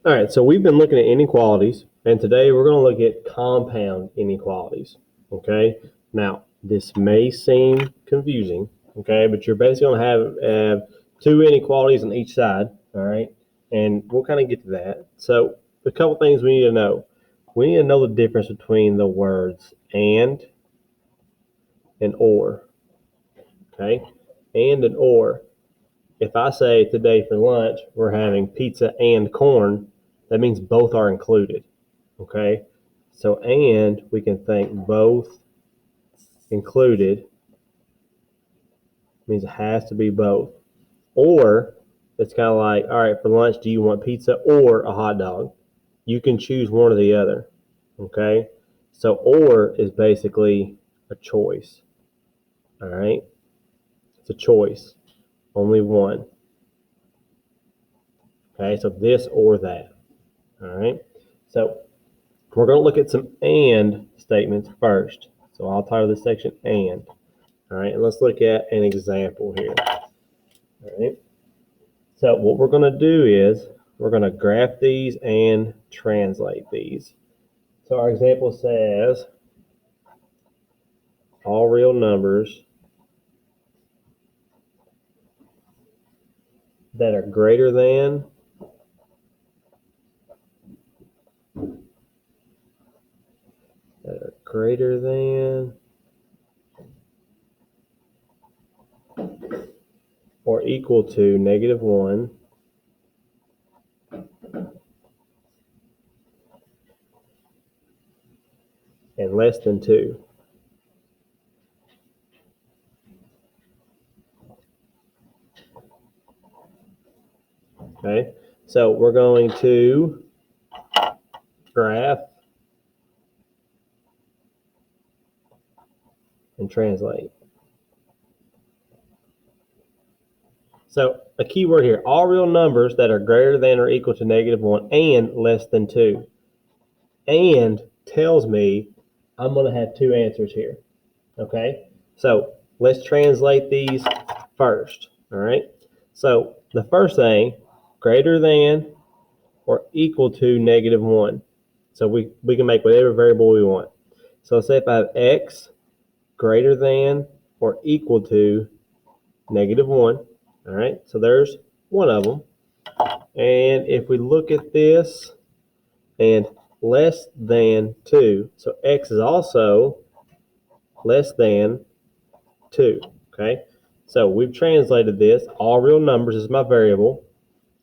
All right, so we've been looking at inequalities, and today we're going to look at compound inequalities. Okay, now this may seem confusing, okay, but you're basically going to have two inequalities on each side, all right, and we'll kind of get to that. So, a couple things we need to know. We need to know the difference between the words and or, okay, and or. If I say today for lunch we're having pizza and corn, that means both are included. Okay, so and we can think both included means it has to be both. Or it's kind of like, all right, for lunch, do you want pizza or a hot dog? You can choose one or the other. Okay, so or is basically a choice. All right, it's a choice, only one. Okay, so this or that. All right, so we're going to look at some and statements first. So I'll title this section and. All right, and let's look at an example here. All right, so what we're going to do is we're going to graph these and translate these. So our example says all real numbers that are greater than or equal to -1 and less than 2. Okay, so we're going to graph and translate. So a key word here, all real numbers that are greater than or equal to -1 and less than 2. And tells me I'm going to have two answers here. Okay, so let's translate these first. All right, so the first thing, greater than or equal to -1. So we can make whatever variable we want. So let's say if I have x greater than or equal to -1. All right, so there's one of them. And if we look at this and less than 2, so x is also less than 2. Okay, so we've translated this. All real numbers is my variable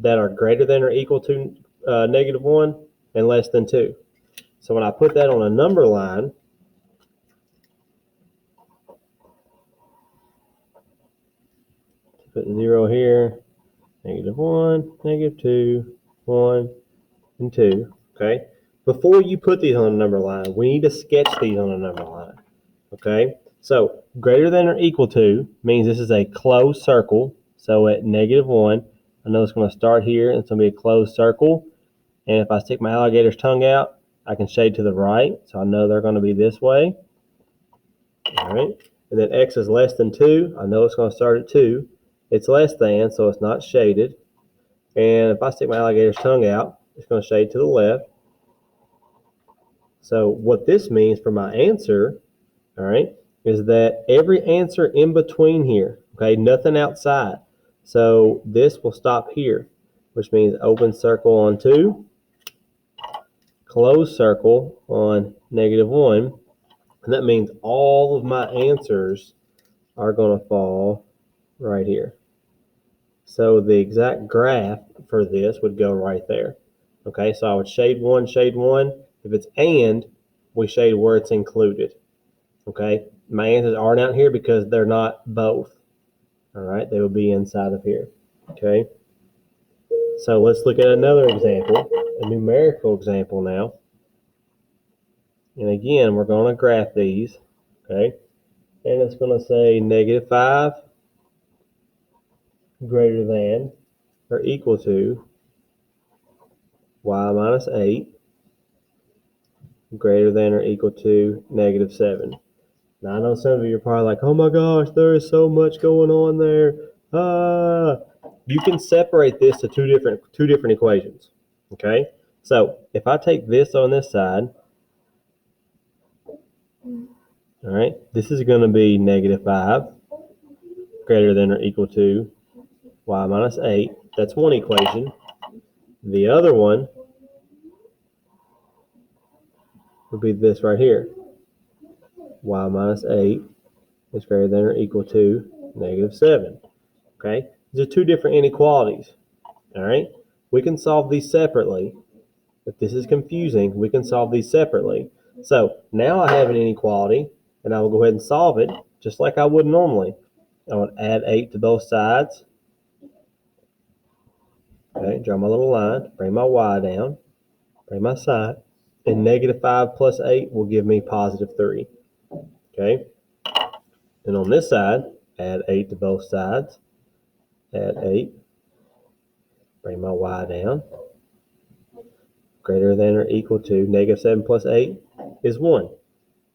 that are greater than or equal to -1 and less than 2. So when I put that on a number line, put 0 here, -1, -2, 1, and 2. Okay, before you put these on a number line, we need to sketch these on a number line. Okay, so greater than or equal to means this is a closed circle. So at -1, I know it's going to start here, and it's going to be a closed circle. And if I stick my alligator's tongue out, I can shade to the right, so I know they're going to be this way. All right, and then x is less than 2. I know it's going to start at 2. It's less than, so it's not shaded. And if I stick my alligator's tongue out, it's going to shade to the left. So what this means for my answer, all right, is that every answer in between here, okay, nothing outside. So this will stop here, which means open circle on 2, closed circle on -1, and that means all of my answers are going to fall right here. So the exact graph for this would go right there. Okay, so I would shade 1, shade 1. If it's and, we shade where it's included. Okay, my answers aren't out here because they're not both. All right, they will be inside of here. Okay, so let's look at another example, a numerical example now. And again, we're going to graph these. Okay, and it's going to say -5 greater than or equal to y minus 8 greater than or equal to -7. Now, I know some of you are probably like, oh my gosh, there is so much going on there. You can separate this to two different equations. Okay, so if I take this on this side, all right, this is going to be -5 greater than or equal to y minus 8. That's one equation. The other one would be this right here. Y minus 8 is greater than or equal to -7. Okay, these are two different inequalities. All right, we can solve these separately. If this is confusing, we can solve these separately. So now I have an inequality, and I will go ahead and solve it just like I would normally. I would add 8 to both sides. Okay, draw my little line, bring my y down, bring my side, and -5 plus 8 will give me +3. Okay, and on this side, add 8 to both sides, add 8, bring my y down, greater than or equal to -7 plus 8 is 1.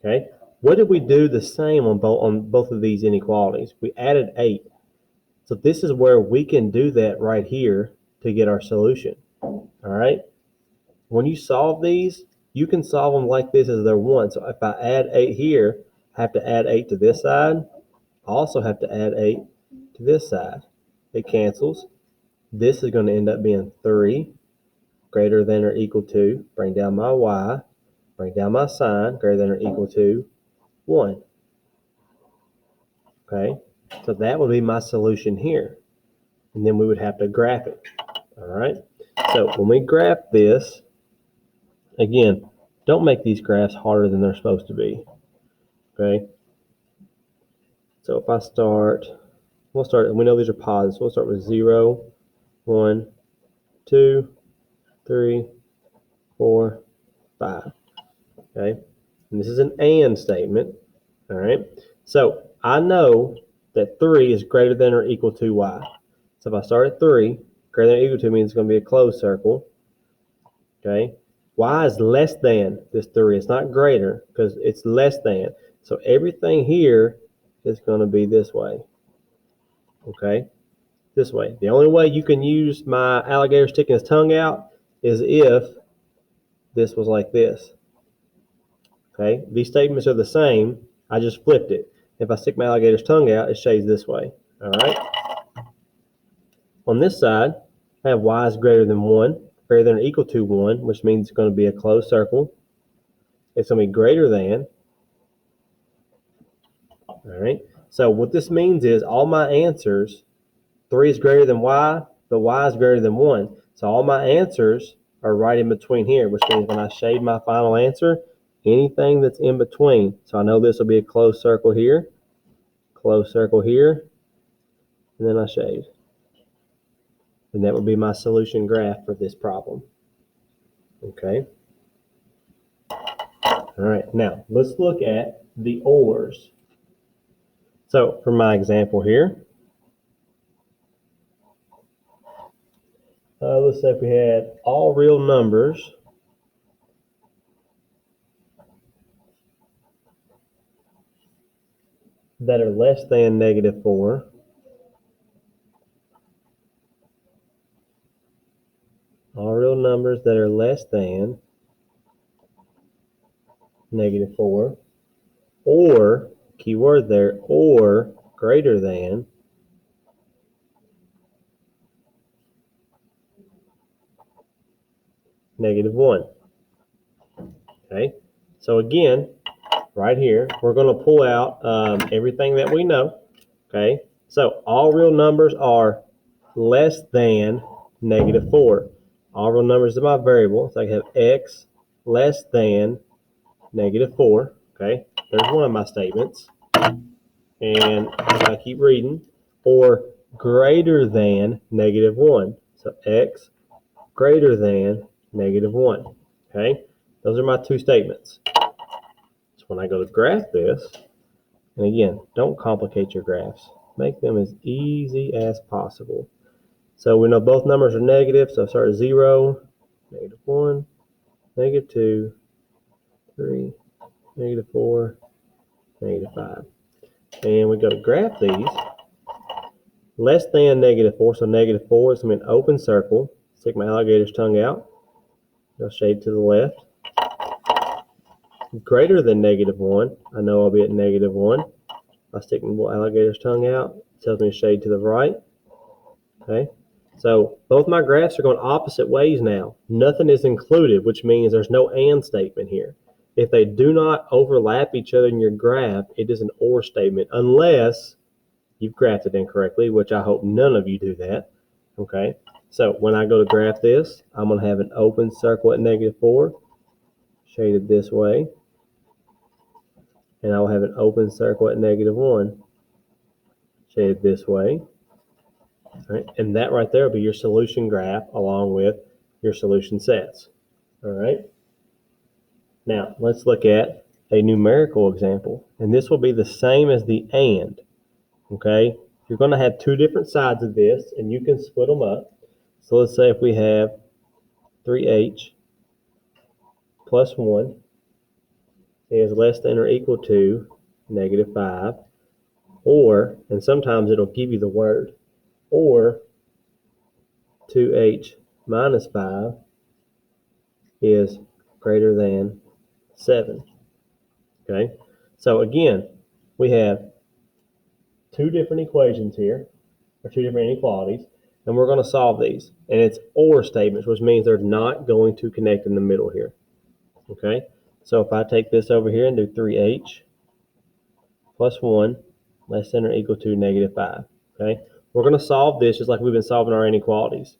Okay, what did we do the same on both of these inequalities? We added 8. So this is where we can do that right here to get our solution. All right, when you solve these, you can solve them like this as they're 1. So if I add 8 here, I have to add 8 to this side. I also have to add 8 to this side. It cancels. This is going to end up being 3 greater than or equal to, bring down my y, bring down my sign, greater than or equal to 1. Okay, so that would be my solution here. And then we would have to graph it. All right, so when we graph this, again, don't make these graphs harder than they're supposed to be. Okay, so if I start, and we know these are positives, so we'll start with 0, 1, 2, 3, 4, 5. Okay, and this is an and statement. All right, so I know that 3 is greater than or equal to y. So if I start at 3, greater than or equal to means it's going to be a closed circle. Okay, y is less than this 3. It's not greater because it's less than. So everything here is going to be this way. Okay, this way. The only way you can use my alligator sticking his tongue out is if this was like this. Okay, these statements are the same. I just flipped it. If I stick my alligator's tongue out, it shades this way. All right. On this side, I have y is greater than 1, greater than or equal to 1, which means it's going to be a closed circle. It's going to be greater than. All right. So what this means is all my answers, 3 is greater than y, but y is greater than 1. So all my answers are right in between here, which means when I shade my final answer, anything that's in between. So I know this will be a closed circle here, and then I shade. And that would be my solution graph for this problem. Okay. All right, now let's look at the ors. So for my example here, let's say if we had all real numbers that are less than -4, all real numbers that are less than -4, or, keyword there, or greater than -1. Okay, so again, right here, we're going to pull out everything that we know. Okay, so all real numbers are less than -4. All real numbers are my variable, so I have x less than -4. Okay, there's one of my statements. And I keep reading, or greater than -1. So x greater than -1. Okay, those are my two statements. So when I go to graph this, and again, don't complicate your graphs. Make them as easy as possible. So we know both numbers are negative, so I start at 0, -1, -2, 3, -4, -5. And we go to graph these. Less than -4, so -4 is going to be an open circle. Stick my alligator's tongue out. Go shade to the left. Greater than -1, I know I'll be at -1. I stick my alligator's tongue out. It tells me to shade to the right. Okay, so both my graphs are going opposite ways now. Nothing is included, which means there's no and statement here. If they do not overlap each other in your graph, it is an or statement, unless you've graphed it incorrectly, which I hope none of you do that. Okay, so when I go to graph this, I'm going to have an open circle at -4, shaded this way, and I'll have an open circle at -1, shaded this way. All right, and that right there will be your solution graph along with your solution sets. All right. Now let's look at a numerical example, and this will be the same as the and. Okay, you're going to have two different sides of this, and you can split them up. So let's say if we have 3h plus 1 is less than or equal to -5, or, and sometimes it'll give you the word, or 2h minus 5 is greater than 7. Okay, so again, we have two different equations here, or two different inequalities, and we're going to solve these. And it's or statements, which means they're not going to connect in the middle here. Okay, so if I take this over here and do 3h plus 1 less than or equal to -5. Okay, we're going to solve this just like we've been solving our inequalities.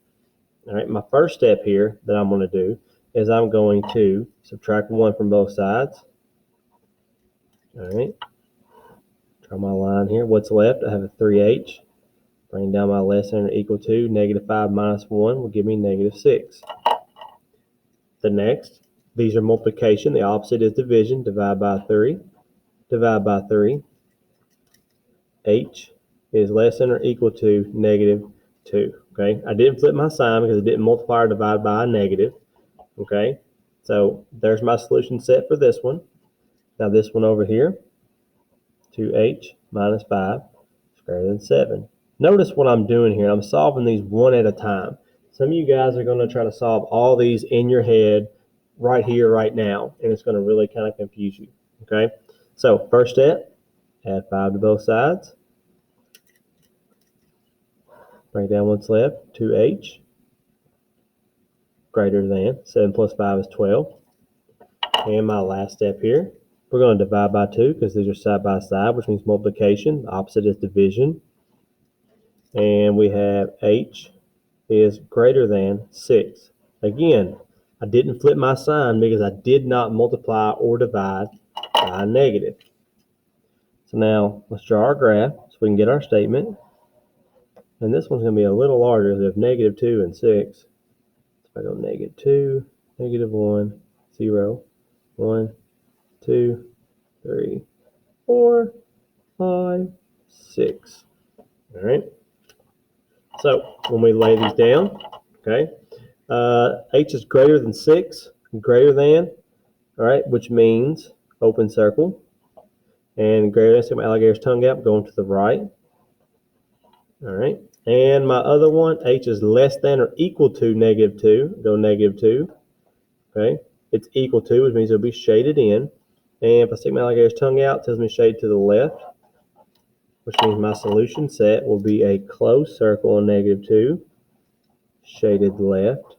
All right, my first step here that I'm going to do is I'm going to subtract 1 from both sides. All right, draw my line here. What's left? I have a 3h. Bring down my less than or equal to -5 minus 1 will give me -6. The next, these are multiplication. The opposite is division. Divide by 3. Divide by 3. H is less than or equal to -2. Okay, I didn't flip my sign because it didn't multiply or divide by a negative. Okay, so there's my solution set for this one. Now this one over here, 2h minus 5 is greater than 7. Notice what I'm doing here. I'm solving these one at a time. Some of you guys are going to try to solve all these in your head right here, right now, and it's going to really kind of confuse you. Okay, so first step, add 5 to both sides. Bring down what's left, 2h greater than 7 plus 5 is 12. And my last step here, we're going to divide by 2 because these are side by side, which means multiplication. The opposite is division. And we have h is greater than 6. Again, I didn't flip my sign because I did not multiply or divide by a negative. So now let's draw our graph so we can get our statement. And this one's going to be a little larger. We have -2 and 6. So if I go -2, -1, 0, 1, 2, 3, 4, 5, 6. All right. So when we lay these down, okay, h is greater than 6, greater than, all right, which means open circle, and greater than, so my alligator's tongue out, going to the right. All right, and my other one, h is less than or equal to -2, go -2. Okay, it's equal to, which means it'll be shaded in. And if I stick my alligator's tongue out, it tells me shade to the left, which means my solution set will be a closed circle on -2, shaded left.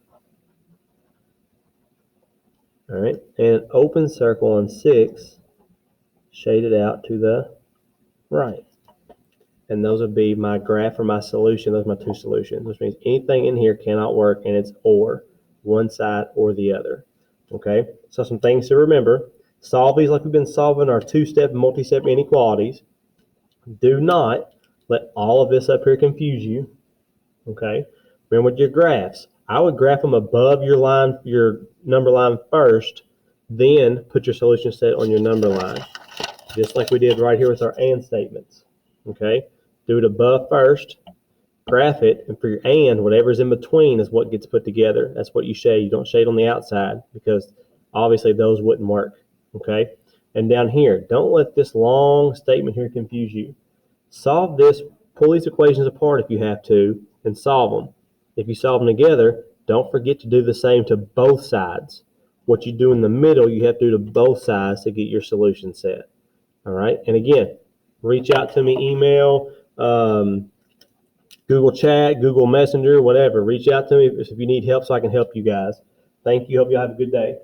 All right, and an open circle on 6, shaded out to the right. And those would be my graph or my solution. Those are my two solutions, which means anything in here cannot work, and it's or, one side or the other. Okay, so some things to remember. Solve these like we've been solving our two-step, multi-step inequalities. Do not let all of this up here confuse you. Okay, remember with your graphs, I would graph them above your line, your number line first, then put your solution set on your number line, just like we did right here with our and statements. Okay, do it above first, graph it, and for your and, whatever's in between is what gets put together. That's what you shade. You don't shade on the outside because obviously those wouldn't work. Okay, and down here, don't let this long statement here confuse you. Solve this, pull these equations apart if you have to, and solve them. If you solve them together, Don't forget to do the same to both sides. What you do in the middle, you have to do to both sides to get your solution set. All right. And again, reach out to me, email, Google Chat, Google Messenger, whatever. Reach out to me if you need help so I can help you guys. Thank you. Hope you have a good day.